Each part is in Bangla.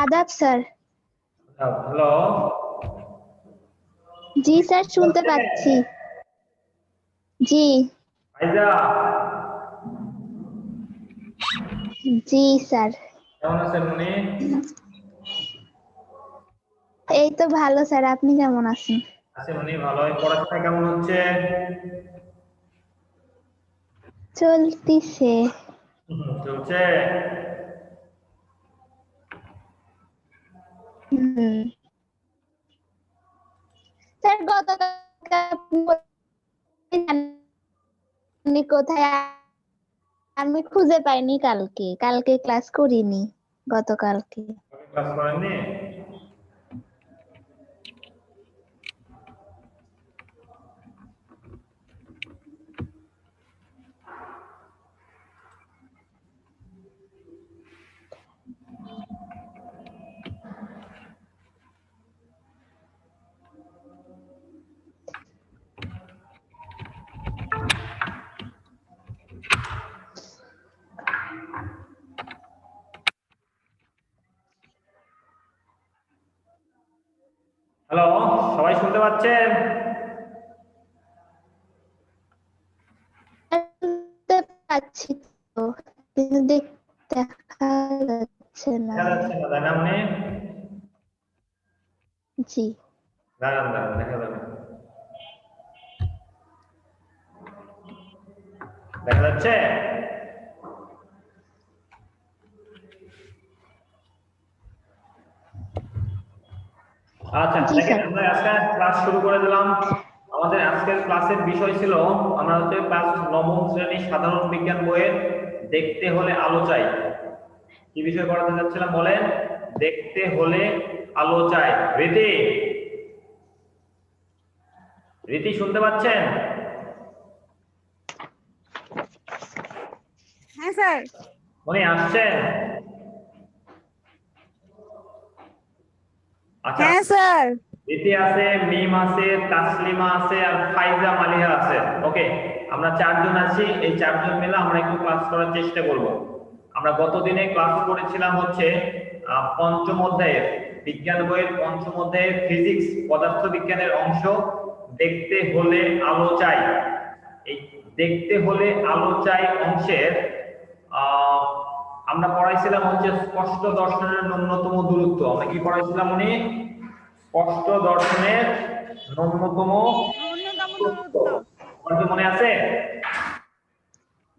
आदाब सर। হ্যালো। জি স্যার, শুনতে পাচ্ছি। জি ফাইজা, জি স্যার। কেমন আছেন উনি? এই তো ভালো স্যার, আপনি কেমন আছেন? আছেন উনি ভালোই। পড়াশোনা কেমন হচ্ছে? চলতিছে। চলছে। হুম। স্যার গতকাল আপনি কোথায়? আমি খুঁজে পাইনি কালকে ক্লাস করিনি গতকালকে। ক্লাস করেননি? হ্যালো, সবাই শুনতে পাচ্ছেন? শুনতে পাচ্ছি তো, কিন্তু দেখা যাচ্ছে না। দেখা যাচ্ছে না, তাই না উনি? জি দাঁড়ান দাঁড়ান, দেখা যাবে। দেখা যাচ্ছে? আচ্ছা, জি দেখেন স্যার। আমরা আজকে ক্লাস শুরু করে দিলাম। আমাদের আজকের ক্লাসের বিষয় ছিল, আমরা হচ্ছে ক্লাস নবম শ্রেণী সাধারণ বিজ্ঞান বইয়ের দেখতে হলে আলো চাই। কি বিষয় পড়াতে যাচ্ছিলাম বলেন? দেখতে হলে আলো চাই। রীতি, রীতি শুনতে পাচ্ছেন? হ্যাঁ স্যার। উনি আসছেন? আচ্ছা, হ্যাঁ স্যার। রীতি আছে, মিম আছে, তাসলিমা আছে, আর ফাইজা মালিহা আছে। ওকে, আমরা চারজন আছি। এই চারজন মিলে আমরা একটু ক্লাস করার চেষ্টা করব। আমরা গতদিনে ক্লাস করেছিলাম হচ্ছে পঞ্চম অধ্যায়ের বিজ্ঞান বইয়ের পঞ্চম অধ্যায়ের ফিজিক্স পদার্থ বিজ্ঞানের অংশ দেখতে হলে আলো চাই। এই দেখতে হলে আলো চাই অংশের আহ আমরা পড়াইছিলাম হচ্ছে স্পষ্ট দর্শনের ন্যূনতম দূরত্ব। আমরা কি পড়াইছিলাম উনি? স্পষ্ট দর্শনের ন্যূনতম ন্যূনতম দূরত্ব। দূরত্ব। আমার কি মনে আছে?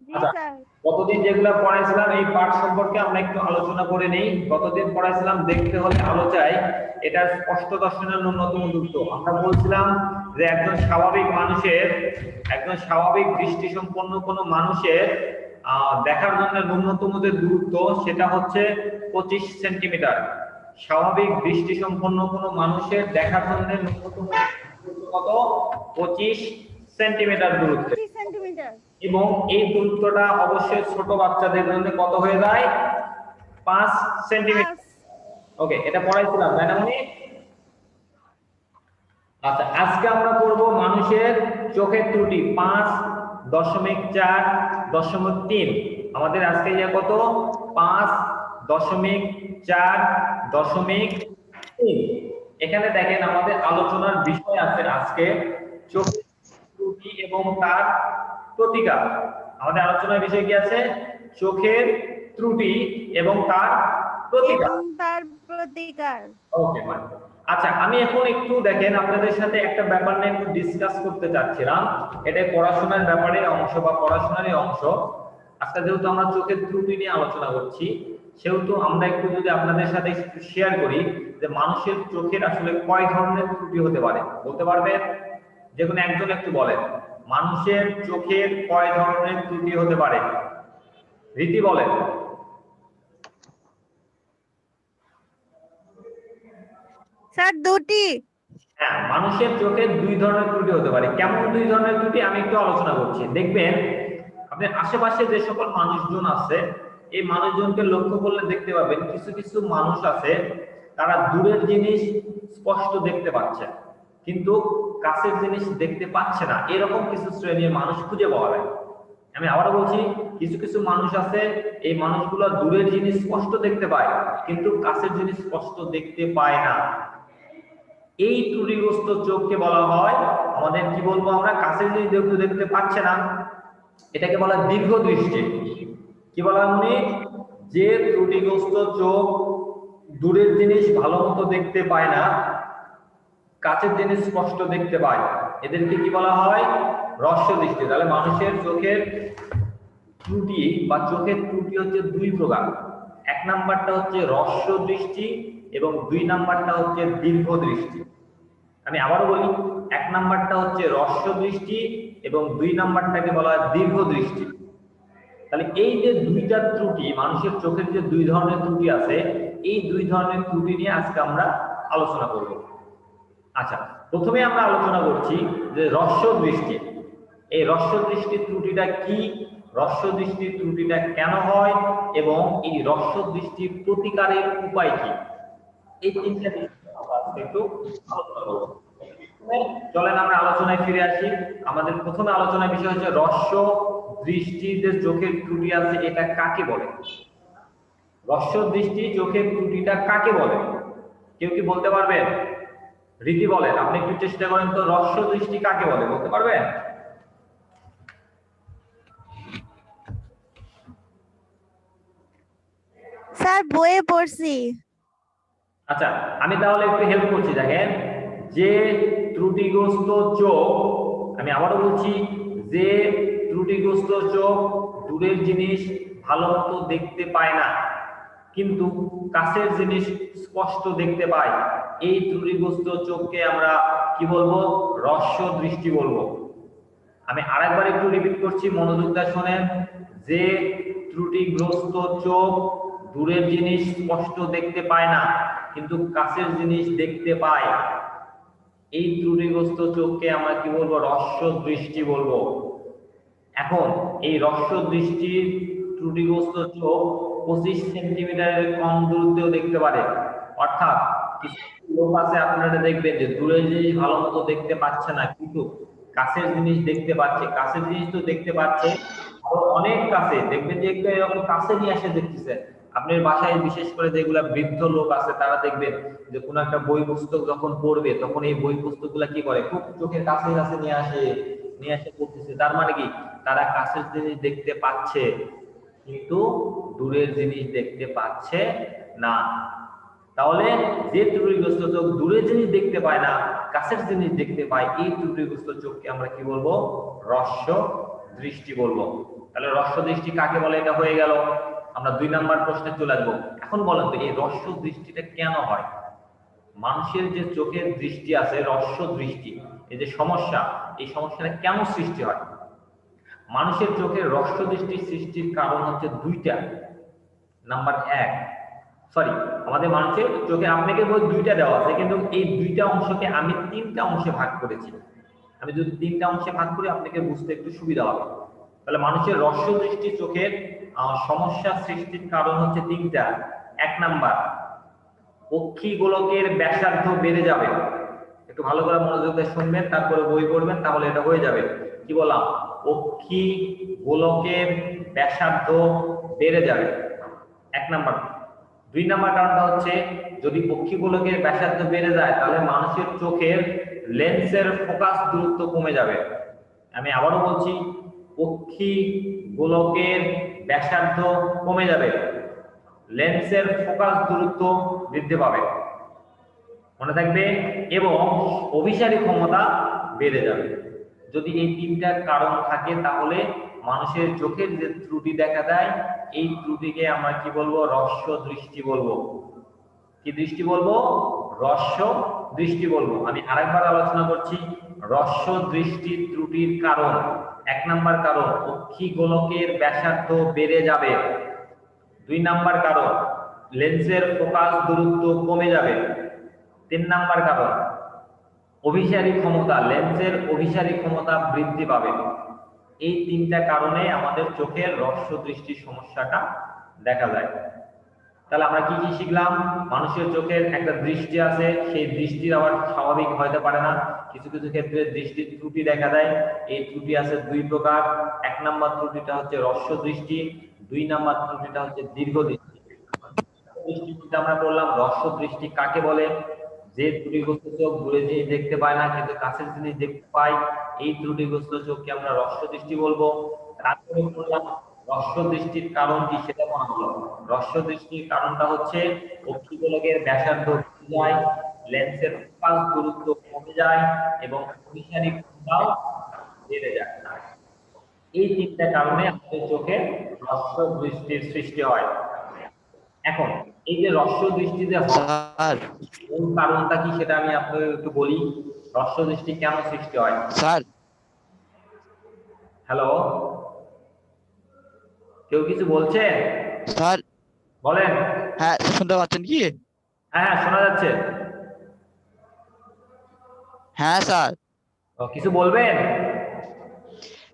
জি আচ্ছা, স্যার। গতদিন যেগুলো পড়াইছিলাম এই পাঠ সম্পর্কে আমরা একটু আলোচনা করে নেই। গতদিন পড়াইছিলাম দেখতে হলে আলো চাই, এটা স্পষ্ট দর্শনের ন্যূনতম দূরত্ব। আমরা বলছিলাম যে একজন স্বাভাবিক দৃষ্টি সম্পন্ন কোনো মানুষের দেখার জন্য ন্যূনতম যে দূরত্ব সেটা হচ্ছে 25 সেন্টিমিটার। স্বাভাবিক দৃষ্টি সম্পন্ন কোনো মানুষের দেখার জন্য ন্যূনতম দূরত্ব কত? 25 সেন্টিমিটার দূরত্ব। 25 সেন্টিমিটার। এবং এই দূরত্বটা অবশ্যই ছোট বাচ্চাদের জন্য কত হয়ে যায়? 5 সেন্টিমিটার। ওকে, এটা পড়াইছিলাম তাই না উনি? আচ্ছা, আজকে আমরা পড়বো মানুষের চোখের ত্রুটি 5.4.3। আমাদের আজকে ইয়া কত? 5.4.3। এখানে দেখেন আমাদের আলোচনার বিষয় আছে আজকে চোখের ত্রুটি এবং তার প্রতিকার। আমাদের আলোচনার বিষয় কি আছে? চোখের ত্রুটি এবং তার প্রতিকার। ওকে, মানে আচ্ছা, আমি এখন একটু দেখেন আপনাদের সাথে একটা ব্যাপার নিয়ে একটু ডিসকাস করতে চাচ্ছিলাম। এটা পড়াশোনার ব্যাপারে অংশ বা পড়াশোনারই অংশ। আজকে যেহেতু আমরা চোখের ত্রুটি নিয়ে আলোচনা করছি, সেহেতু আমরা একটু যদি আপনাদের সাথে একটু শেয়ার করি যে মানুষের চোখের আসলে কয় ধরনের ত্রুটি হতে পারে, বলতে পারবেন? যে কোনো একজন একটু বলেন, মানুষের চোখের কয় ধরনের ত্রুটি হতে পারে? রীতি বলেন। স্যার দুটি। হ্যাঁ, মানুষের চোখে দুই ধরনের ত্রুটি হতে পারে। কেমন দুই ধরনের ত্রুটি আমি একটু আলোচনা করছি। দেখবেন আপনার আশেপাশে যে সকল মানুষজন আছে, এই মানুষজনকে লক্ষ্য করলে দেখতে পাবেন কিছু কিছু মানুষ আছে তারা দূরের জিনিস স্পষ্ট দেখতে পাচ্ছে কিন্তু কাছের জিনিস দেখতে পাচ্ছে না। এরকম কিছু শ্রেণীর মানুষ খুঁজে পাওয়া যায়। আমি আবারও বলছি, কিছু কিছু মানুষ আছে, এই মানুষগুলো দূরের জিনিস স্পষ্ট দেখতে পায় কিন্তু কাছের জিনিস স্পষ্ট দেখতে পায় না। এই ত্রুটিগ্রস্ত চোখকে বলা হয়, আমাদের কি বলবো আমরা, কাছের জিনিস যেহেতু দেখতে পাচ্ছে না, এটাকে বলা হয় দীর্ঘ দৃষ্টি। কি বলা হয় উনি, যে ত্রুটিগ্রস্ত চোখ দূরের জিনিস ভালো মতো দেখতে পায় না, কাছের জিনিস স্পষ্ট দেখতে পায়, এদেরকে কি বলা হয়, হ্রস্ব দৃষ্টি। তাহলে মানুষের চোখের ত্রুটি বা চোখের ত্রুটি হচ্ছে দুই প্রকার। এক নাম্বারটা হচ্ছে হ্রস্ব দৃষ্টি এবং দুই নাম্বারটা হচ্ছে দীর্ঘ দৃষ্টি। আমি আবারও বলি, এক নাম্বারটা হচ্ছে হ্রস্ব দৃষ্টি এবং দুই নাম্বারটাকে বলা হয় দীর্ঘ দৃষ্টি। তাহলে এই যে দুইটা ত্রুটি, মানুষের চোখের যে দুই ধরনের ত্রুটি আছে, এই দুই ধরনের ত্রুটি নিয়ে আজকে আমরা আলোচনা করব। আচ্ছা, প্রথমে আমরা আলোচনা করছি যে হ্রস্ব দৃষ্টি। এই হ্রস্ব দৃষ্টির ত্রুটিটা কি, হ্রস্ব দৃষ্টির ত্রুটিটা কেন হয় এবং এই হ্রস্ব দৃষ্টির প্রতিকারের উপায় কি, এই তিনটা বিষয় আমরা আজকে একটু আলোচনা করব। চলেন আমরা আলোচনায় ফিরে আসি। আমাদের প্রথমে আলোচনার বিষয় হচ্ছে হ্রস্ব দৃষ্টির যে চোখের ত্রুটি আছে এটা কাকে বলে। হ্রস্ব দৃষ্টি চোখের ত্রুটিটা কাকে বলে, কেউ কি বলতে পারবেন? রীতি বলেন, আপনি একটু চেষ্টা করেন তো, হ্রস্ব দৃষ্টি কাকে বলে, বলতে পারবেন? স্যার বইয়ে পড়ছি। আচ্ছা, আমি তাহলে একটু হেল্প করছি। দেখেন, যে ত্রুটিগ্রস্ত চোখ, আমি আবারও বলছি, যে ত্রুটিগ্রস্ত চোখ দূরের জিনিস ভালো মতো দেখতে পায় না কিন্তু কাছের জিনিস স্পষ্ট দেখতে পায়, এই ত্রুটিগ্রস্ত চোখকে আমরা কি বলবো, হ্রস্ব দৃষ্টি বলবো। আমি আরেকবার একটু রিপিট করছি, মনোযোগ দিয়ে শোনেন। যে ত্রুটিগ্রস্ত চোখ দূরের জিনিস স্পষ্ট দেখতে পায় না কিন্তু কাছের জিনিস দেখতে পায়, এই ত্রুটিগ্রস্ত চোখকে আমরা কি বলবো, হ্রস্ব দৃষ্টি বলবো। এখন এই হ্রস্ব দৃষ্টির ত্রুটিগ্রস্ত চোখ 25 সেন্টিমিটারের কম দূরত্বেও দেখতে পারে। অর্থাৎ কিছু লোক আছে, আপনারা দেখবেন যে দূরের জিনিস ভালো মতো দেখতে পাচ্ছে না কিন্তু কাছের জিনিস দেখতে পাচ্ছে। কাছের জিনিস তো দেখতে পাচ্ছে, আরো অনেক কাছে দেখবেন যে একটু এরকম কাছে নিয়ে এসে দেখতেছে। আপনার বাসায় বিশেষ করে যেগুলা বৃদ্ধ লোক আছে, তারা দেখবেন যে কোনো একটা বই পুস্তক যখন পড়বে তখন এই বই পুস্তকগুলা কি করে, খুব চোখের কাছে কাছে নিয়ে এসে পড়তেছে। তার মানে কি, তারা কাছের জিনিস দেখতে পাচ্ছে কিন্তু দূরের জিনিস দেখতে পাচ্ছে না। তাহলে যে ত্রুটিগ্রস্ত চোখ দূরের জিনিস দেখতে পায় না, কাছের জিনিস দেখতে পায়, এই ত্রুটিগ্রস্ত চোখকে আমরা কি বলবো, হ্রস্ব দৃষ্টি বলবো। তাহলে হ্রস্ব দৃষ্টি কাকে বলে, এটা হয়ে গেল। আমরা 2 নাম্বার প্রশ্নে চলে আসবো। এখন বলেন তো, এই হ্রস্ব দৃষ্টিটা কেন হয়? মানুষের যে চোখের দৃষ্টি আছে, হ্রস্ব দৃষ্টি, এই যে সমস্যা, এই সমস্যাটা কেন সৃষ্টি হয়? মানুষের চোখের হ্রস্ব দৃষ্টি সৃষ্টির কারণ হচ্ছে দুইটা। নাম্বার 1, সরি, আমাদের মানুষের চোখে আপনাকে বই দুইটা দেওয়া আছে কিন্তু এই দুইটা অংশকে আমি 3টা অংশে ভাগ করেছি। আমি যদি 3টা অংশে ভাগ করি আপনাকে বুঝতে একটু সুবিধা হবে। তাহলে মানুষের হ্রস্ব দৃষ্টি চোখের সমস্যা সৃষ্টির কারণ হচ্ছে 3টা। 1 নাম্বার, অক্ষি গোলকের ব্যাসার্ধ বেড়ে যাবে। একটু ভালো করে মনোযোগ দিয়ে শুনবেন, তারপরে বই পড়বেন, তাহলে এটা হয়ে যাবে। কি বললাম, অক্ষি গোলকের ব্যাসার্ধ বেড়ে যাবে, 1 নাম্বার। 2 নাম্বার কারণটা হচ্ছে, যদি অক্ষি গোলকের ব্যাসার্ধ বেড়ে যায় তাহলে মানুষের চোখের লেন্সের ফোকাস দূরত্ব কমে যাবে। আমি আবারও বলছি, অক্ষি গোলকের ব্যাসার্ধ কমে যাবে, লেন্সের ফোকাস দূরত্ব বৃদ্ধি পাবে, মনে থাকবে, এবং অভিসারী ক্ষমতা বেড়ে যাবে। যদি এই 3টা কারণ থাকে তাহলে মানুষের চোখের যে ত্রুটি দেখা দেয়, এই ত্রুটিকে আমরা কি বলবো, হ্রস্ব দৃষ্টি বলবো। কি দৃষ্টি বলবো, হ্রস্ব দৃষ্টি বলবো। আমি আরেকবার আলোচনা করছি, হ্রস্ব দৃষ্টির ত্রুটির কারণ। 1 নাম্বার কারণ, অক্ষি গোলকের ব্যাসার্ধ বেড়ে যাবে। 2 নাম্বার কারণ, লেন্সের ফোকাস দূরত্ব কমে যাবে। 3 নাম্বার কারণ, অভিসারী ক্ষমতা, লেন্সের অভিসারী ক্ষমতা বৃদ্ধি পাবে। এই 3টা কারণে আমাদের চোখের হ্রস্ব দৃষ্টির সমস্যাটা দেখা যায়। তাহলে আমরা কি কি শিখলাম? মানুষের চোখের একটা দৃষ্টি আছে, সেই দৃষ্টির আবার স্বাভাবিক হতে পারে না, কিছু কিছু ক্ষেত্রে দৃষ্টির ত্রুটি দেখা দেয়। এই ত্রুটি আছে দুই প্রকার। এক নাম্বার ত্রুটিটা হচ্ছে হ্রস্ব দৃষ্টি, দুই নাম্বার ত্রুটিটা হচ্ছে দীর্ঘ দৃষ্টি। দৃষ্টিটা আমরা বললাম হ্রস্ব দৃষ্টি কাকে বলে? যে ত্রুটিগ্রস্ত চোখ দূরে জিনিস দেখতে পায় না কিন্তু কাছের জিনিস দেখতে পায়, এই ত্রুটিগ্রস্ত চোখকে আমরা হ্রস্ব দৃষ্টি বলবো। তারপরে বললাম হ্রস্ব দৃষ্টির কারণ কি সেটা বলা হলো। হ্রস্ব দৃষ্টির কারণটা হচ্ছে অক্ষিগোলকের ব্যাসার্ধ কমে যায়, লেন্সের ফোকাস দূরত্ব কমে যায় এবং অভিসারী কোণটাও বেড়ে যায়। এই তিনটা কারণে আমাদের চোখে হ্রস্ব দৃষ্টির সৃষ্টি হয়। এখন এই যে হ্রস্ব দৃষ্টিতে স্যার মূল কারণটা কি সেটা আমি আপনাদের একটু বলি। হ্রস্ব দৃষ্টি কেন সৃষ্টি হয়? স্যার হ্যালো, কেউ কিছু বলছেন? স্যার বলেন। হ্যাঁ শুনতে পাচ্ছেন কি? হ্যাঁ হ্যাঁ শোনা যাচ্ছে। হ্যাঁ স্যার। কিছু বলবেন?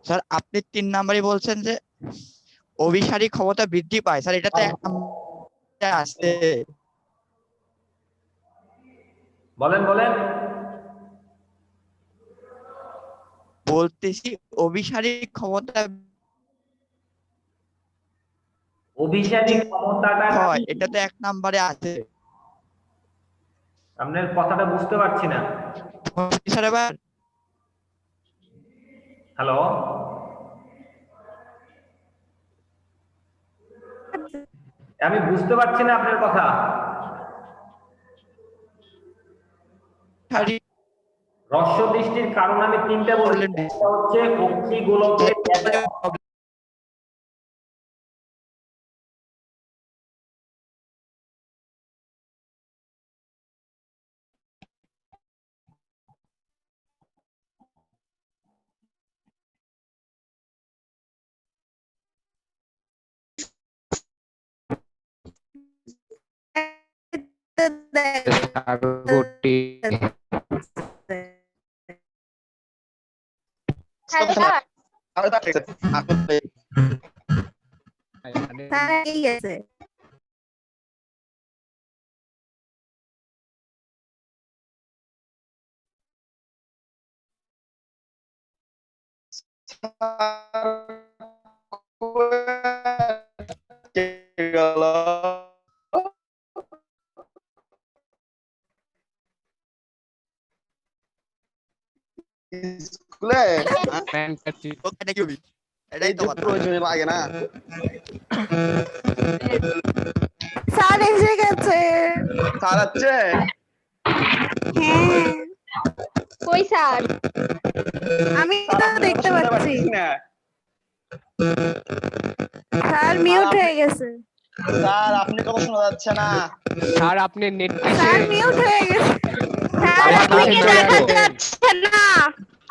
স্যার আপনি 3 নাম্বারই বলছেন যে অভিসারী ক্ষমতা বৃদ্ধি পায়, স্যার এটা তো 1 নাম্বারে আছে। বলেন বলেন। বলতেছি অভিসারী ক্ষমতা অভিসারী ক্ষমতাটা হয়, কি? এটা তো 1 নাম্বারে আছে। আপনার কথাটা বুঝতে পারছি না। স্যার এবার হ্যালো, আমি বুঝতে পারছি না আপনার কথা। অভিসারী হ্রস্ব দৃষ্টির কারণ আমি তিনটা বললাম। একটা হচ্ছে অক্ষিগোলকের তারাই গেছে। স্কুলে এটা কি হবে? এটাই তো কথা। প্রয়োজনে লাগে না। স্যার এসে গেছে। স্যার আছে? হ্যাঁ কই স্যার? আমি স্যার, তো আপনার দেখতে কথা শুনতে পাচ্ছি। পাচ্ছি না। স্যার মিউট হয়ে গেছে। স্যার আপনি কথা শোনা যাচ্ছে না। স্যার আপনি নেট স্যার মিউট হয়ে গেছে। স্যার আবার আপনাকে নিচে চলে দেখা আসেন। যাচ্ছে না।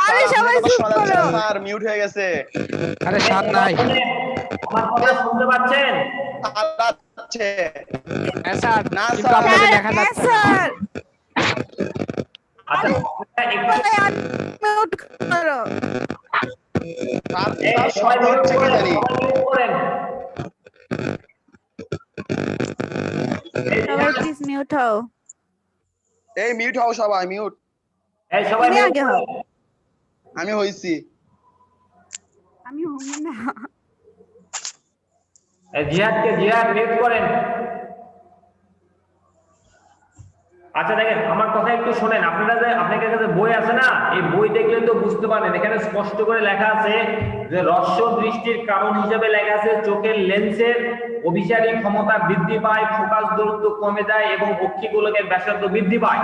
আরে স্যার, সবাই আপনার কথা চুপ শোনা যাচ্ছে করো। না, স্যার মিউট হয়ে গেছে। আরে স্যার নাই। আমার কথা শুনতে পাচ্ছেন? স্যার আছে। হ্যাঁ স্যার, না, কিন্তু স্যার। আপনাকে স্যার দেখা হ্যাঁ যাচ্ছে না। স্যার আচ্ছা মিউট করো। স্যার এই, স্যার সবাই শব্দ mute হচ্ছে কি করেন, জানি। সবাই mute করেন। এই, সবাই প্লিজ মিউট হও। এই মিউট হও সবাই, মিউট। এই সবাই তুমি mute আগে করেন। হও। আমি হইছি। আমি হব না। এই জিহাদ মিউট করেন। আচ্ছা দেখেন, আমার কথা একটু শোনেন। আপনারা যে আপনাদের কাছে বই আছে না, এই বই দেখলে তো বুঝতে পারেন, এখানে স্পষ্ট করে লেখা আছে যে হ্রস্ব দৃষ্টির কারণ হিসেবে লেখা আছে চোখের লেন্সের অভিসারী ক্ষমতা বৃদ্ধি পায়, ফোকাস দূরত্ব কমে যায় এবং অক্ষিগোলকের ব্যাসার্ধ বৃদ্ধি পায়।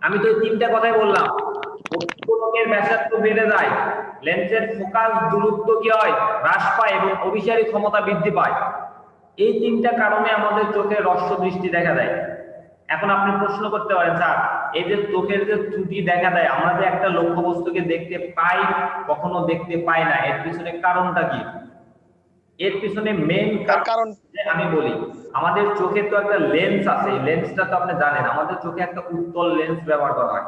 আমি তো তিনটা কথাই বললাম। অক্ষিগোলকের ব্যাসার্ধ বেড়ে যায়, লেন্সের ফোকাস দূরত্ব কি হয়, হ্রাস পায় এবং অভিসারী ক্ষমতা বৃদ্ধি পায়। এই তিনটা কারণে আমাদের চোখে হ্রস্ব দৃষ্টি দেখা দেয়। এখন আপনি প্রশ্ন করতে পারেন, স্যার এই যে চোখের যে ত্রুটি দেখা দেয়, আমরা যে একটা লক্ষ্যবস্তুকে দেখতে পাই কখনো দেখতে পাই না, এর পিছনে কারণটা কি? এর পিছনে মেইন তার কারণ আমি বলি, আমাদের চোখে তো একটা লেন্স আছে। এই লেন্সটা তো আপনি জানেন, আমাদের চোখে একটা উত্তল লেন্স ব্যবহার করা হয়।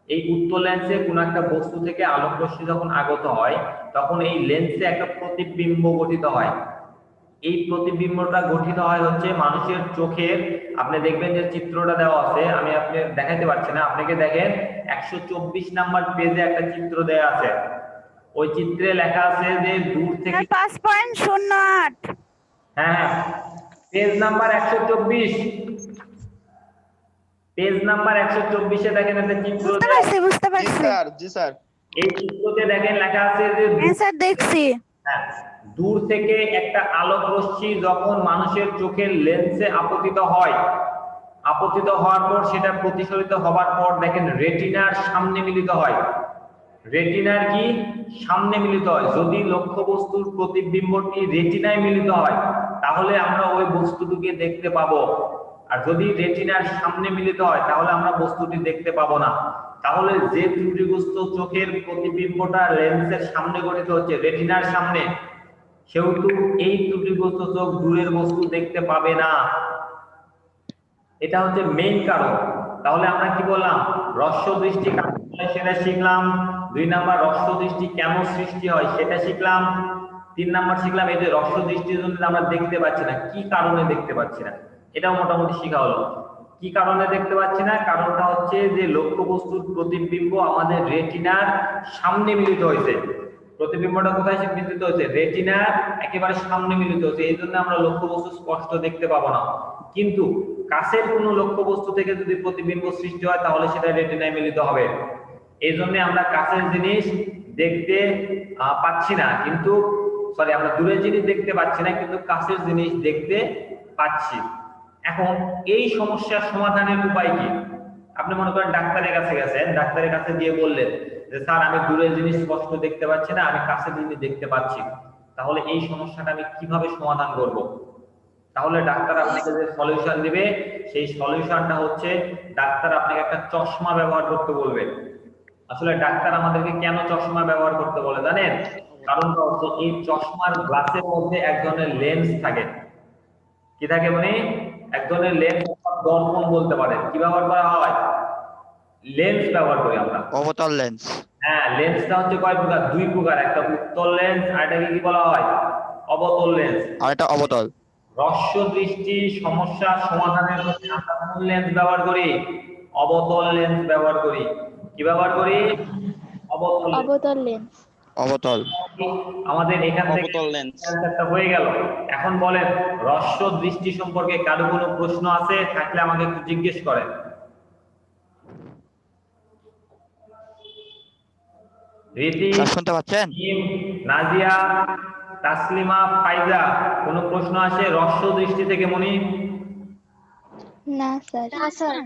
এই উত্তল লেন্সে কোনো একটা বস্তু থেকে আলোক রশ্মি যখন আগত হয়, তখন এই লেন্সে একটা প্রতিবিম্ব গঠিত হয়। এই প্রতিবিম্বটা গঠিত হয় হচ্ছে মানুষের চোখের, আপনি দেখবেন যে চিত্রটা দেওয়া আছে, আমি আপনি দেখাইতে পারছি না, আপনাকে দেখেন 124 নাম্বার পেজে একটা চিত্র দেওয়া আছে। ওই চিত্রে লেখা আছে যে দূর থেকে, 5.08 হ্যাঁ পেজ নাম্বার 124, পেজ নাম্বার 124 দেখেন একটা চিত্র বুঝতে দেওয়া পারছি বুঝতে জি পারছি স্যার, জি স্যার। এই চিত্রতে দেখেন লেখা আছে যে হ্যাঁ স্যার দেখছি। হ্যাঁ, দূর থেকে একটা আলোক রশ্মি যখন মানুষের চোখের লেন্সে আপতিত হয়, আপতিত হওয়ার পর সেটা প্রতিফলিত হওয়ার পর দেখেন রেটিনার সামনে মিলিত হয়। রেটিনার কি সামনে মিলিত হয়। যদি লক্ষ্য বস্তুর প্রতিবিম্বটি রেটিনায় মিলিত হয় তাহলে আমরা ওই বস্তুটিকে দেখতে পাবো, আর যদি রেটিনার সামনে মিলিত হয় তাহলে আমরা বস্তুটি দেখতে পাবো না। তাহলে যে ত্রুটিগ্রস্ত চোখের প্রতিবিম্বটা লেন্সের সামনে গঠিত হচ্ছে, রেটিনার সামনে, সেহেতু এই ত্রুটিগ্রস্ত চোখ দূরের বস্তু দেখতে পাবে না। এটা হচ্ছে মেইন কারণ। তাহলে আমরা কি বললাম, হ্রস্ব দৃষ্টি কাকে বলে সেটা শিখলাম। 2 নাম্বার হ্রস্ব দৃষ্টি কেন সৃষ্টি হয় সেটা শিখলাম। 3 নাম্বার শিখলাম এই যে হ্রস্ব দৃষ্টির জন্য আমরা দেখতে পাচ্ছি না, কি কারণে দেখতে পাচ্ছি না, এটাও মোটামুটি শেখা হলো। কি কারণে দেখতে পাচ্ছি না, কারণটা হচ্ছে যে লক্ষ্য বস্তুর প্রতিবিম্ব আমাদের রেটিনার সামনে মিলিত হয়েছে। প্রতিবিম্বটা কোথায় মিলিত হয়েছে, রেটিনার একেবারে সামনে মিলিত হয়েছে, এই জন্য আমরা লক্ষ্য বস্তু স্পষ্ট দেখতে পাবো না। কিন্তু কাছের কোনো লক্ষ্য বস্তু থেকে যদি প্রতিবিম্ব সৃষ্টি হয় তাহলে সেটা রেটিনায় মিলিত হবে। এই জন্য আমরা কাছের জিনিস দেখতে পাচ্ছি না, কিন্তু সরি আমরা দূরের জিনিস দেখতে পাচ্ছি না কিন্তু কাছের জিনিস দেখতে পাচ্ছি। এখন এই সমস্যার সমাধানের উপায় কি? আপনি মনে করেন ডাক্তারের কাছে গেছেন, ডাক্তারের কাছে গিয়ে বললেন যে স্যার আমি দূরের জিনিস স্পষ্ট দেখতে পাচ্ছি না, আমি কাছের জিনিস দেখতে পাচ্ছি, তাহলে এই সমস্যাটা আমি কিভাবে সমাধান করব? তাহলে ডাক্তার আপনাকে যে সলিউশন দিবে সেই সলিউশনটা হচ্ছে ডাক্তার আপনাকে একটা চশমা ব্যবহার করতে বলবে। আসলে ডাক্তার আমাদেরকে কেন চশমা ব্যবহার করতে বলে জানেন? কারণটা হচ্ছে এই চশমার গ্লাসের মধ্যে এক ধরনের লেন্স থাকে। কি থাকে মানে? এক ধরনের লেন্স, দর্পণ বলতে পারেন। কি ব্যবহার করা হয়? লেন্স ব্যবহার করি আমরা। অবতল লেন্স। হ্যাঁ, লেন্সটা হচ্ছে কয় প্রকার? 2 প্রকার, একটা উত্তল লেন্স আর এটাকে কি বলা হয়? অবতল লেন্স। আর এটা অবতল। হ্রস্ব দৃষ্টি সমস্যা সমাধানের জন্য আমরা কোন লেন্স ব্যবহার করি? অবতল লেন্স ব্যবহার করি। কি ব্যবহার করি? অবতল লেন্স। অবতল লেন্স। অবতল। আমাদের এখান থেকে অবতল লেন্স। অ্যানসারটা হয়ে গেল। এখন বলেন হ্রস্ব দৃষ্টি সম্পর্কে কারো কোনো প্রশ্ন আছে? থাকলে আমাকে একটু জিজ্ঞেস করেন। রীতি, স্যার শুনতে পাচ্ছেন? নাজিয়া, তাসলিমা, ফাইজা, কোনো প্রশ্ন আছে হ্রস্ব দৃষ্টি থেকে মনি? না স্যার। না স্যার।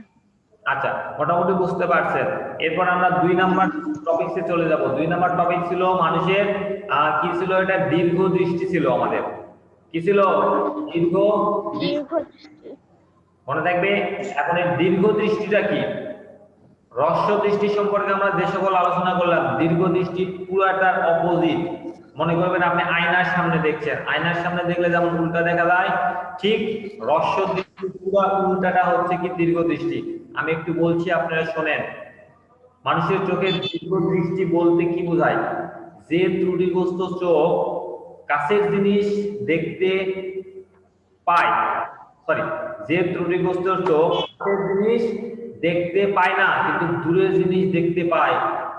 আচ্ছা, মোটামুটি বুঝতে পারছেন। এরপর আমরা 2 নাম্বার টপিকসে চলে যাব। 2 নাম্বার টপিক ছিল মানুষের কি ছিল, এটা দীর্ঘ দৃষ্টি ছিল আমাদের। কি ছিল? দীর্ঘ দৃষ্টি। মনে থাকবে। এখন এই দীর্ঘ দৃষ্টিটা কি? হ্রস্ব দৃষ্টি সম্পর্কে আমরা যে সকল আলোচনা করলাম, দীর্ঘ দৃষ্টি পুরাটার অপোজিট। মনে করবেন আপনি আয়নার সামনে দেখছেন, আয়নার সামনে দেখলে যেমন উল্টা দেখা যায়, ঠিক হ্রস্ব দৃষ্টি পুরা উল্টাটা হচ্ছে কি দীর্ঘ দৃষ্টি। আমি একটু বলছি আপনারা শোনেন। মানুষের চোখের দীর্ঘ দৃষ্টি বলতে কি বোঝায়? যে ত্রুটিগ্রস্ত চোখ কাছের জিনিস দেখতে পায়, সরি, যে ত্রুটিগ্রস্ত চোখ কাছের জিনিস দেখতে পায় না কিন্তু দূরের জিনিস দেখতে পায়,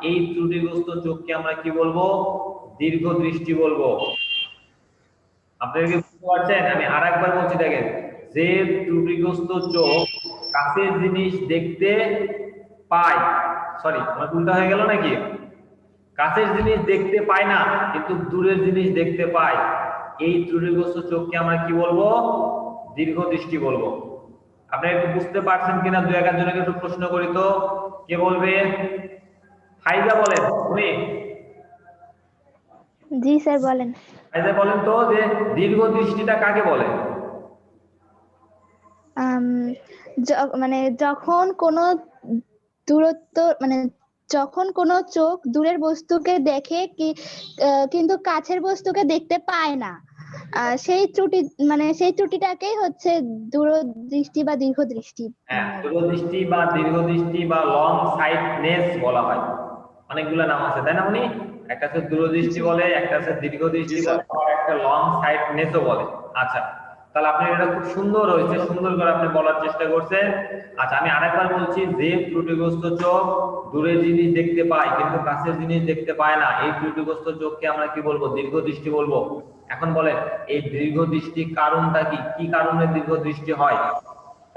এই ত্রুটিগ্রস্ত চোখকে আমরা কি বলবো? দীর্ঘ দৃষ্টি বলবো। আপনারা কি বুঝতে পারছেন? আমি আরেকবার বলছি, দেখেন, যে ত্রুটিগ্রস্ত চোখ কাছের জিনিস দেখতে পায়, সরি আমার ভুলটা হয়ে গেল নাকি? কাছের জিনিস দেখতে পায় না কিন্তু দূরের জিনিস দেখতে পায়, এই ত্রুটিগ্রস্ত চোখকে আমরা কি বলবো? দীর্ঘ দৃষ্টি বলবো। আপনারা একটু বুঝতে পারছেন কিনা? 2-1 জনকে একটু প্রশ্ন করি তো, কে বলবে? ফাইজা বলেন। তুমি? জি স্যার বলেন। ফাইজা বলেন তো যে দীর্ঘ দৃষ্টিটা কাকে বলে? মানে যখন কোনো দূরত্ব, মানে যখন কোনো চোখ দূরের বস্তুকে দেখে কিন্তু কাছের বস্তুকে দেখতে পায় না, সেই ত্রুটি, মানে সেই ত্রুটিটাকেই হচ্ছে দূরদৃষ্টি বা দীর্ঘ দৃষ্টি। হ্যাঁ, দূরদৃষ্টি বা দীর্ঘ দৃষ্টি বা লং সাইটনেস বলা হয়। অনেকগুলো নাম আছে তাই না উনি? একটা হচ্ছে দূরদৃষ্টি বলে, একটা হচ্ছে দীর্ঘ দৃষ্টি বলে, আর একটা একটা লং সাইটনেসও বলে। আচ্ছা, তাহলে আপনি এটা খুব সুন্দর হয়েছে, সুন্দর করে আপনি বলার চেষ্টা করছেন। আচ্ছা, আমি আরেকবার বলছি, যে ত্রুটিগ্রস্ত চোখ দূরের জিনিস দেখতে পায় কিন্তু কাছের জিনিস দেখতে পায় না, এই ত্রুটিগ্রস্ত চোখকে আমরা কি বলবো? দীর্ঘদৃষ্টি বলবো। এখন বলেন, এই দীর্ঘদৃষ্টির কারণটা কি? কি কারণে দীর্ঘদৃষ্টি হয়?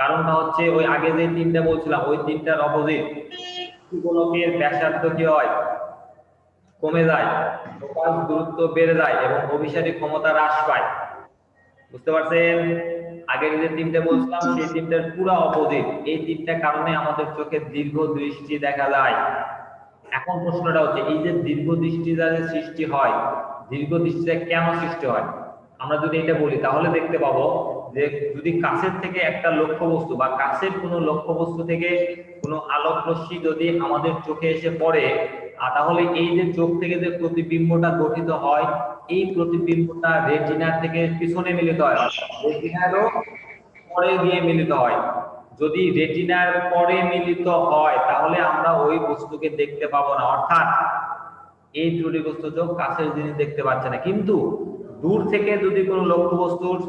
কারণটা হচ্ছে ওই আগে যে তিনটা বলছিলাম, ওই তিনটার অপোজিট। গোলকের ব্যাসার্ধ কি হয়? কমে যায়, ফোকাস দূরত্ব বেড়ে যায় এবং অভিসারী ক্ষমতা হ্রাস পায়। বুঝতে পারছেন? আগের যে তিনটা বলছিলাম সেই তিনটার পুরো অপোজিট। এই তিনটা কারণে আমাদের চোখে দীর্ঘ দৃষ্টি দেখা যায়। এখন প্রশ্নটা হচ্ছে, এই যে দীর্ঘ দৃষ্টিটা যে সৃষ্টি হয়, দীর্ঘ দৃষ্টিটা কেন সৃষ্টি হয়? আমরা যদি এটা বলি তাহলে দেখতে পাবো যে যদি কাছের থেকে একটা লক্ষ্যবস্তু বা কাছের কোনো লক্ষ্যবস্তু থেকে কোনো আলোক রশ্মি যদি আমাদের চোখে এসে পড়ে, তাহলে এই যে চোখ থেকে যে প্রতিবিম্বটা গঠিত হয়, এই প্রতিবিম্বটা রেটিনার থেকে পিছনে মিলিত হয়, রেটিনারও পরে গিয়ে মিলিত হয়। যদি রেটিনার পরে মিলিত হয় তাহলে আমরা ওই বস্তুকে দেখতে পাবো না, অর্থাৎ এই ত্রুটিগ্রস্ত চোখ কাছের জিনিস দেখতে পাচ্ছে না। কিন্তু দূর থেকে যদি কোনো লক্ষ্যবস্তুর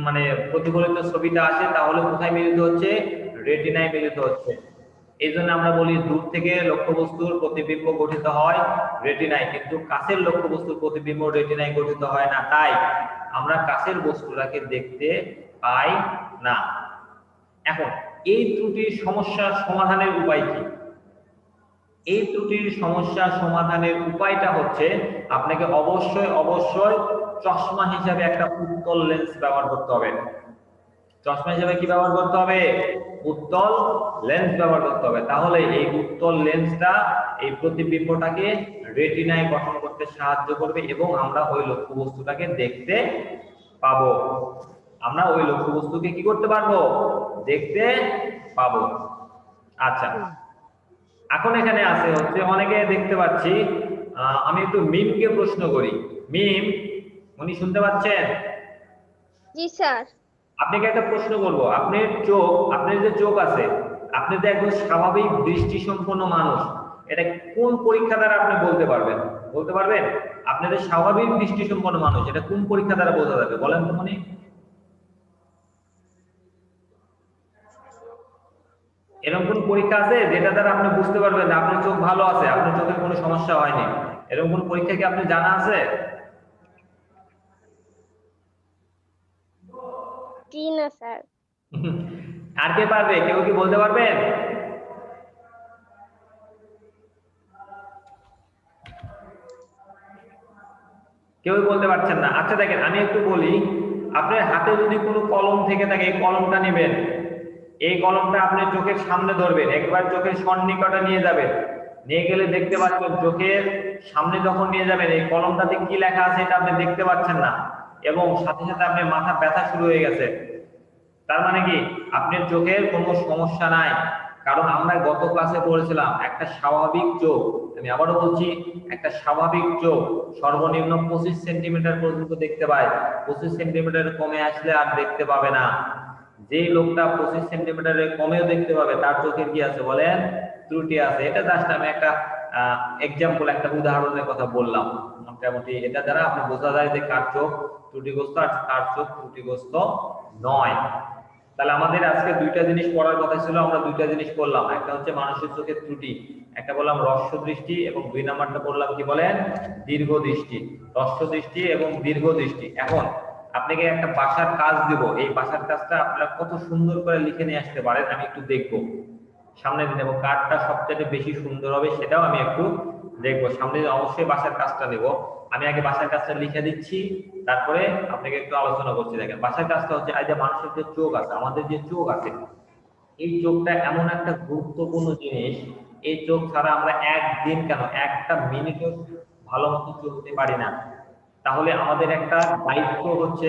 মানে প্রতিফলিত ছবিটা আসে তাহলে কোথায় মিলিত হচ্ছে? রেটিনায় মিলিত হচ্ছে। এই জন্য আমরা বলি দূর থেকে লক্ষ্যবস্তুর প্রতিবিম্ব গঠিত হয় রেটিনায়, কিন্তু কাছের লক্ষ্যবস্তুর প্রতিবিম্ব রেটিনায় গঠিত হয় না। তাই আমরা কাছের বস্তুটাকে দেখতে পাই না। এখন এই ত্রুটির সমস্যার সমাধানের উপায় কি? এই ত্রুটির সমস্যা সমাধানের উপায়টা হচ্ছে, আপনাকে অবশ্যই অবশ্যই চশমা হিসাবে একটা উত্তল লেন্স ব্যবহার করতে হবে। চশমা হিসাবে কি ব্যবহার করতে হবে? উত্তল লেন্স ব্যবহার করতে হবে। তাহলে এই উত্তল লেন্সটা এই প্রতিবিম্বটাকে রেটিনায় গঠন করতে সাহায্য করবে এবং আমরা ওই লক্ষ্যবস্তুটাকে দেখতে পাবো। আমরা ওই লক্ষ্যবস্তুকে কি করতে পারবো? দেখতে পাবো। আচ্ছা, এখন এখানে আছে হচ্ছে অনেকে দেখতে পাচ্ছি, আমি একটু মিমকে প্রশ্ন করি। মিম, উনি শুনতে পাচ্ছেন? জি স্যার। আপনাকে একটা প্রশ্ন করবো। আপনার চোখ, আপনার যে চোখ আছে, আপনি যে একজন স্বাভাবিক দৃষ্টি সম্পন্ন মানুষ, এটা কোন পরীক্ষা দ্বারা আপনি বলতে পারবেন? বলতে পারবেন আপনি যে স্বাভাবিক দৃষ্টি সম্পন্ন মানুষ, এটা কোন পরীক্ষা দ্বারা বোঝা যাবে? বলেন তো মনি। এরকম কোন পরীক্ষা আছে যেটা দ্বারা আপনি বুঝতে পারবেন যে আপনার চোখ ভালো আছে, আপনার চোখের কোনো সমস্যা হয়নি? এরকম কোন পরীক্ষা কি আপনি জানা আছে? জি না স্যার। আর কে পারবে? কেউ কি বলতে পারবেন? কেউ বলতে পারছেন না। আচ্ছা দেখেন, আমি একটু বলি, আপনার হাতে যদি কোনো কলম থেকে থাকে, এই কলমটা নেবেন, এই কলমটা আপনি চোখের সামনে ধরবেন, একবার চোখের সন্নিকটে নিয়ে যাবেন, নিয়ে গেলে দেখতে পাচ্ছেন চোখের সামনে যখন নিয়ে যাবেন এই কলমটাতে কি লেখা আছে এটা আপনি দেখতে পাচ্ছেন না, এবং সাথে সাথে আপনার মাথা ব্যথা শুরু হয়ে গেছে। তার মানে কি আপনার চোখের কোনো সমস্যা নাই। কারণ আমরা গত ক্লাসে পড়েছিলাম একটা স্বাভাবিক চোখ, আমি আবারও বলছি, একটা স্বাভাবিক চোখ সর্বনিম্ন 25 সেন্টিমিটার পর্যন্ত দেখতে পায়। 25 সেন্টিমিটার কমে আসলে আর দেখতে পাবে না। যে লোকটা 25 সেন্টিমিটারের কমেও দেখতে পাবে তার চোখের কি আছে বলেন? ত্রুটি আছে। এটা জাস্ট আমি একটা এক্সাম্পল, একটা উদাহরণের কথা বললাম। মোটামুটি এটা দ্বারা আপনি বোঝা যায় যে কার চোখ ত্রুটিগ্রস্ত আর কার চোখ ত্রুটিগ্রস্ত নয়। তাহলে আমাদের আজকে দুইটা জিনিস পড়ার কথা ছিল, আমরা দুইটা জিনিস পড়লাম। একটা হচ্ছে মানুষের চোখের ত্রুটি, একটা বললাম হ্রস্ব দৃষ্টি, এবং দুই নাম্বারটা বললাম কি বলেন? দীর্ঘ দৃষ্টি। হ্রস্ব দৃষ্টি এবং দীর্ঘ দৃষ্টি। এখন আপনাকে একটা বাসার কাজ দিব, এই বাসার কাজটা আপনারা কত সুন্দর করে লিখে নিয়ে আসতে পারেন আমি একটু দেখবো সামনের দিন, এবং কার্ডটা সবচেয়ে বেশি সুন্দর হবে সেটাও আমি একটু দেখবো সামনে। অবশ্যই বাসার কাজটা নেব। আমি আগে বাসার কাজটা লিখে দিচ্ছি, তারপরে আপনাকে একটু আলোচনা করছি। দেখেন, বাসার কাজটা হচ্ছে, এই যে মানুষের যে চোখ আছে, আমাদের যে চোখ আছে, এই চোখটা এমন একটা গুরুত্বপূর্ণ জিনিস, এই চোখ ছাড়া আমরা একদিন কেন একটা মিনিটও ভালো মতো চলতে পারি না। তাহলে আমাদের একটা দায়িত্ব হচ্ছে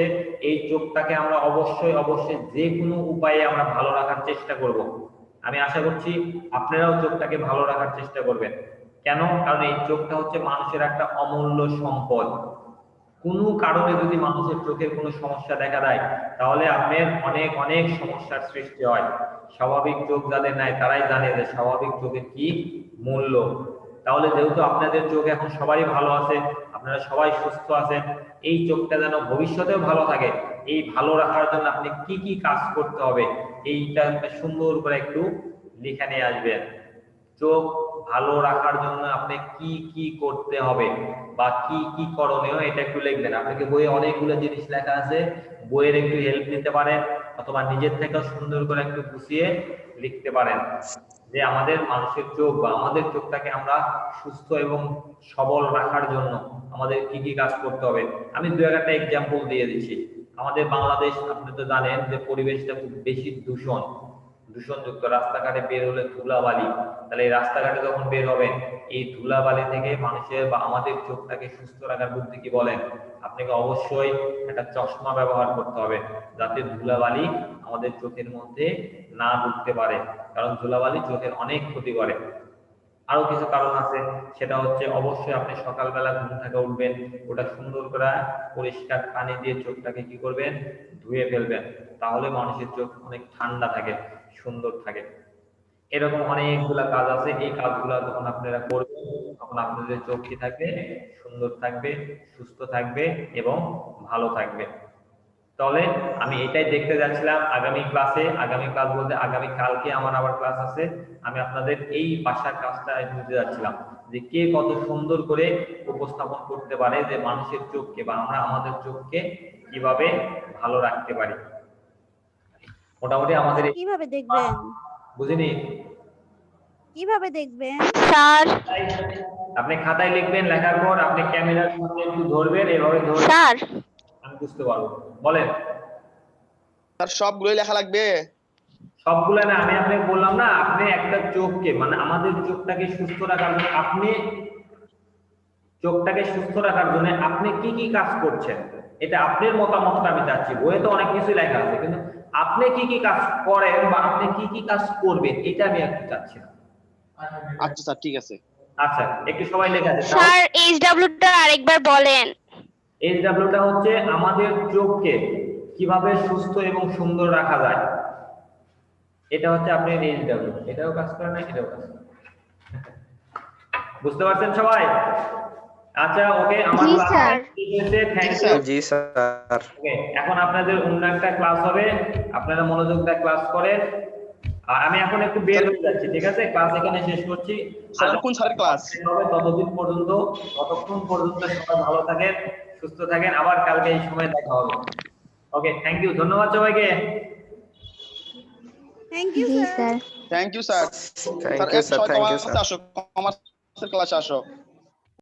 এই চোখটাকে আমরা অবশ্যই অবশ্যই যে কোনো উপায়ে আমরা ভালো রাখার চেষ্টা করব। আমি আশা করছি আপনারাও চোখটাকে ভালো রাখার চেষ্টা করবেন। কেন? কারণ এই চোখটা হচ্ছে মানুষের একটা অমূল্য সম্পদ। কোনো কারণে যদি মানুষের চোখের কোনো সমস্যা দেখা দেয় তাহলে আপনার অনেক অনেক সমস্যার সৃষ্টি হয়। স্বাভাবিক চোখ যাদের নাই তারাই জানে যে স্বাভাবিক চোখের কি মূল্য। তাহলে যেহেতু আপনাদের চোখ এখন সবারই ভালো আছে, আপনারা সবাই সুস্থ আছেন, এই চোখটা যেন ভবিষ্যতেও ভালো থাকে, এই ভালো রাখার জন্য আপনি কি কি কাজ করতে হবে এইটা সুন্দর করে একটু লিখে নিয়ে আসবেন। চোখ ভালো রাখার জন্য আপনি কি কি করতে হবে বা কি কি করণীয় এটা একটু লিখবেন। আপনাকে বইয়ে অনেকগুলো জিনিস লেখা আছে, বইয়ের একটু হেল্প নিতে পারেন অথবা নিজের থেকেও সুন্দর করে একটু গুছিয়ে লিখতে পারেন যে আমাদের মানুষের চোখ বা আমাদের চোখটাকে আমরা সুস্থ এবং সবল রাখার জন্য আমাদের কি কি কাজ করতে হবে। আমি দু একটা এক্সাম্পল দিয়ে দিচ্ছি। আমাদের বাংলাদেশ আপনি তো জানেন যে পরিবেশটা খুব বেশি দূষণযুক্ত, রাস্তাঘাটে বের হলে ধুলাবালি, তাহলে এই রাস্তাঘাটে যখন বের হবেন এই ধুলাবালি থেকে মানুষের বা আমাদের চোখটাকে সুস্থ রাখার বুদ্ধি কি বলেন? আপনাকে অবশ্যই একটা চশমা ব্যবহার করতে হবে যাতে ধুলাবালি আমাদের চোখের মধ্যে না ঢুকতে পারে, কারণ ধুলাবালি চোখের অনেক ক্ষতি করে। আরো কিছু কারণ আছে, সেটা হচ্ছে অবশ্যই আপনি সকালবেলা ঘুম থেকে উঠবেন, ওটা সুন্দর করে পরিষ্কার পানি দিয়ে চোখটাকে কি করবেন, ধুয়ে ফেলবেন, তাহলে মানুষের চোখ অনেক ঠান্ডা থাকে, সুন্দর থাকে। এরকম অনেকগুলা কাজ আছে, এই কাজগুলা যখন আপনারা করবেন তখন আপনাদের চোখ কি থাকবে, সুন্দর থাকবে, সুস্থ থাকবে এবং ভালো থাকবে। তাহলে আমি এটাই দেখতে যাচ্ছিলাম আগামী ক্লাসে, আগামী ক্লাস বলতে আগামী কালকে আমার আবার ক্লাস আছে, আমি আপনাদের এই বাসার কাজটা বুঝতে যাচ্ছিলাম যে কে কত সুন্দর করে উপস্থাপন করতে পারে যে মানুষের চোখকে বা আমরা আমাদের চোখকে কিভাবে ভালো রাখতে পারি। মোটামুটি আমাদের কিভাবে দেখবেন? বুঝিনি? কিভাবে দেখবেন? স্যার আপনি খাতায় লিখবেন, লেখার পর আপনি ক্যামেরার সামনে একটু ধরবেন, এভাবে ধরবেন, স্যার আমি বুঝতে পারবো। বলেন। স্যার সবগুলোই লেখা লাগবে? সবগুলা না, আমি আপনাকে বললাম না, আপনি একটা চোখকে মানে আমাদের চোখটাকে সুস্থ রাখার জন্য আপনি চোখটাকে সুস্থ রাখার জন্য আপনি কি কি কাজ করছেন এটা আপনার মতামতটা আমি চাচ্ছি। বইয়ে তো অনেক কিছুই লেখা আছে, কিন্তু আপনি কি কি কাজ করেন বা আপনি কি কি কাজ করবেন এটা আমি একটু চাচ্ছি না। আচ্ছা স্যার ঠিক আছে। আচ্ছা একটু সবাই লেখা আছে। স্যার এইচডব্লিউটা আরেকবার বলেন। এইচডব্লিউটা হচ্ছে আমাদের চোখকে কিভাবে সুস্থ এবং সুন্দর রাখা যায়, এটা হচ্ছে আপনার এইচডব্লিউ। এটাও কাজ করে না, এটাও কাজ করে। বুঝতে পারছেন সবাই? আচ্ছা ওকে, আমার জি, ক্লাস স্যার। শেষ হয়েছে, thank you. G sir. Okay, এখন আপনাদের অন্য একটা ক্লাস হবে, আপনারা মনোযোগ দিয়ে ক্লাস করেন। আর আমি এখন একটু বের হয়ে যাচ্ছি, ঠিক আছে? ক্লাস এখানে শেষ করছি। স্যার কোন স্যারের ক্লাস? ততক্ষণ পর্যন্ত সবাই ভালো থাকেন, সুস্থ থাকেন, আবার কালকে এই সময় দেখা হবে। ওকে, থ্যাংক ইউ, ধন্যবাদ সবাইকে। Thank you G sir. Sir. Thank you sir. Thank you sir. Thank you sir. আসো, কমার্সের ক্লাসে আসো।